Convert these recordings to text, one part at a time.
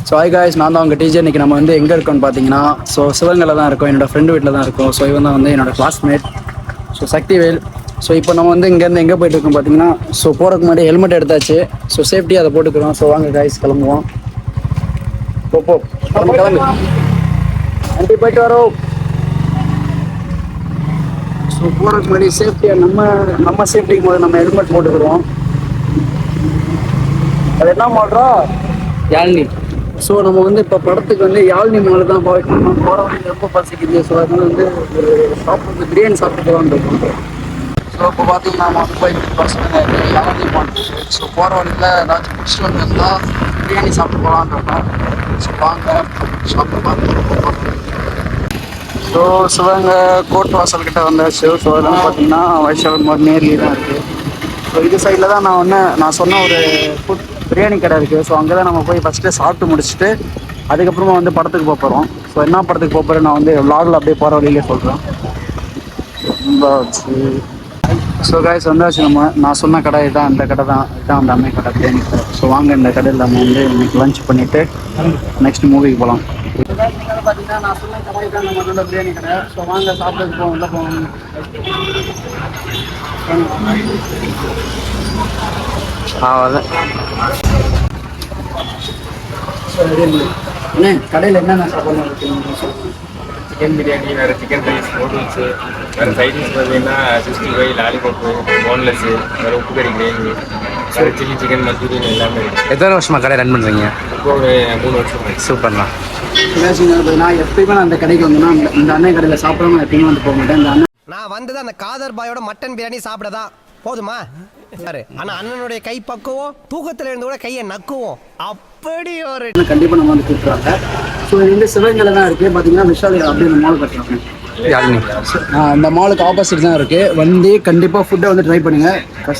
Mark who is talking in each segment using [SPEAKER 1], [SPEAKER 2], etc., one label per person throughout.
[SPEAKER 1] So hi guys, நான் தான் உங்கள் டீச்சர். இன்றைக்கி நம்ம வந்து எங்கே இருக்கோம்னு பார்த்தீங்கன்னா, ஸோ சிவகங்கையில் தான் இருக்கோம். என்னோடய ஃப்ரெண்டு வீட்டில் தான் இருக்கோம். ஸோ இவன் தான் வந்து என்னோடய கிளாஸ்மேட், ஸோ சக்திவேல். ஸோ இப்போ நம்ம வந்து இங்கேருந்து எங்கே போயிட்டு இருக்கோம் பார்த்தீங்கன்னா, ஸோ போகிறதுக்கு முன்னாடி ஹெல்மெட் எடுத்தாச்சு. ஸோ சேஃப்டியாக அதை போட்டுக்கிறோம். ஸோ வாங்க காய்ஸ், கிளம்புவோம். கிளம்பு வண்டி போயிட்டு வரோம். ஸோ போகிறதுக்கு முன்னாடி சேஃப்டியாக நம்ம சேஃப்டிக்கு போது நம்ம ஹெல்மெட் போட்டுக்கிறோம். அது என்ன மாட்டோம், யாழ்னி. ஸோ நம்ம வந்து இப்போ படத்துக்கு வந்து யாழ்னி மால் தான் போகிறோம். ரொம்ப பசிக்குது. ஸோ அதனால வந்து ஒரு ஷாப் வந்து பிரியாணி சாப்பிட்டு போகலான்னு இருக்கோம். ஸோ இப்போ பார்த்தீங்கன்னா நம்ம வந்து போய் பசங்க யாழ்னி மால். ஸோ போகிற வழியில் ஏதாச்சும் முடிச்சுட்டு வந்திருந்தா பிரியாணி சாப்பிட்டு போகலான்னு இருக்கோம். ஸோ வாங்க ஷாப்பை பார்த்து. ஸோ சிவகங்கை கோர்ட் வாசல்கிட்ட வந்தாச்சு. ஸோ அதெல்லாம் பார்த்தீங்கன்னா வைஷால் மாதிரி நேர்லேயே தான் இருக்குது. ஸோ இது சைடில் தான் நான் சொன்ன ஒரு ஃபுட் பிரியாணி கடை இருக்குது. ஸோ அங்கே தான் நம்ம போய் ஃபஸ்ட்டு சாப்பிட்டு முடிச்சுட்டு அதுக்கப்புறமா வந்து படத்துக்கு போக போகிறோம். ஸோ என்ன படத்துக்கு போக போகிறேன் நான் வந்து விலாகில் அப்படியே போகிற வழியிலே சொல்கிறேன். ஸோ காய்ஸ் வந்தாச்சு. நான் சொன்ன கடை தான், இந்த கடை தான், இதுதான் அந்த அம்மை கடை, பிரியாணி கடை. ஸோ வாங்க இந்த கடையில் நம்ம வந்து இன்னைக்கு லஞ்ச் பண்ணிவிட்டு நெக்ஸ்ட் மூவிக்கு போகலாம். பார்த்தீங்கன்னா நான் சொன்ன கடை தான் நம்மளோட பிரியாணி கடை. ஸோ வாங்க சாப்பிட்டு போவோம், உள்ள போவோம். அண்ணே கடையில் என்னென்ன சாப்பாடு இருக்குது?
[SPEAKER 2] சிக்கன் பிரியாணி, வேறு சிக்கன் ரைஸ், நூடுல்ஸு, வேறு சைடிஷ் பார்த்தீங்கன்னா 65 லாலிபப்பு, போன்லெஸ்ஸு, வேறு உப்பு கறி கிரேவி, வேறு சில்லி சிக்கன், மஞ்சூரியன் எல்லாமே இருக்குது.
[SPEAKER 3] எத்தனை வருஷமாக கடை ரன் பண்ணுறீங்க?
[SPEAKER 2] இப்போ ஒரு 3 வருஷம்.
[SPEAKER 3] சூப்பர்ண்ணா.
[SPEAKER 1] நான் எப்பயுமே அந்த கடைக்கு வந்தேன்னா இந்த அண்ணன் கடையில் சாப்பிடாம எப்பயுமே வந்து போக மாட்டேன். இந்த அண்ணன்
[SPEAKER 4] நான் வந்தது அந்த காதர் பாயோட மட்டன் பிரியாணி சாப்பிடதான். போதுமா? ஆனா அண்ணனுடைய கை பக்குவோம், தூக்கத்துல இருந்து கூட கையை நக்குவோம். அப்படி ஒரு
[SPEAKER 1] கண்டிப்பா நம்ம வந்து கூப்பிடுறாங்க. ஸோ இது வந்து சிவகங்கையில தான் இருக்கு. பார்த்தீங்கன்னா விஷால் அப்படி இந்த மால் கட்டுறாங்க. இந்த மாலுக்கு ஆப்போசிட் தான் இருக்கு. வந்து கண்டிப்பா ஃபுட்டை வந்து ட்ரை பண்ணுங்க.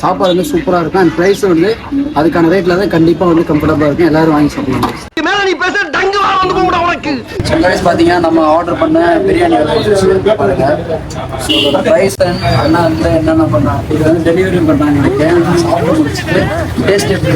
[SPEAKER 1] சாப்பாடு வந்து சூப்பரா இருக்கும். அண்ட் ப்ரைஸ் வந்து அதுக்கான ரேட்ல தான் கண்டிப்பா வந்து கம்ஃபர்டபுளா இருக்கும். எல்லாரும் வாங்கி சாப்பிடலாம். பார்த்தீங்கன்னா நம்ம ஆர்டர் பண்ண பிரியாணி பாருங்க. ப்ரைஸ் அண்ணா வந்து என்னென்ன பண்ணாங்க, இது வந்து டெலிவரி பண்ணுறாங்க. எனக்கு சாப்பிட முடிச்சுட்டு டேஸ்ட் எப்படி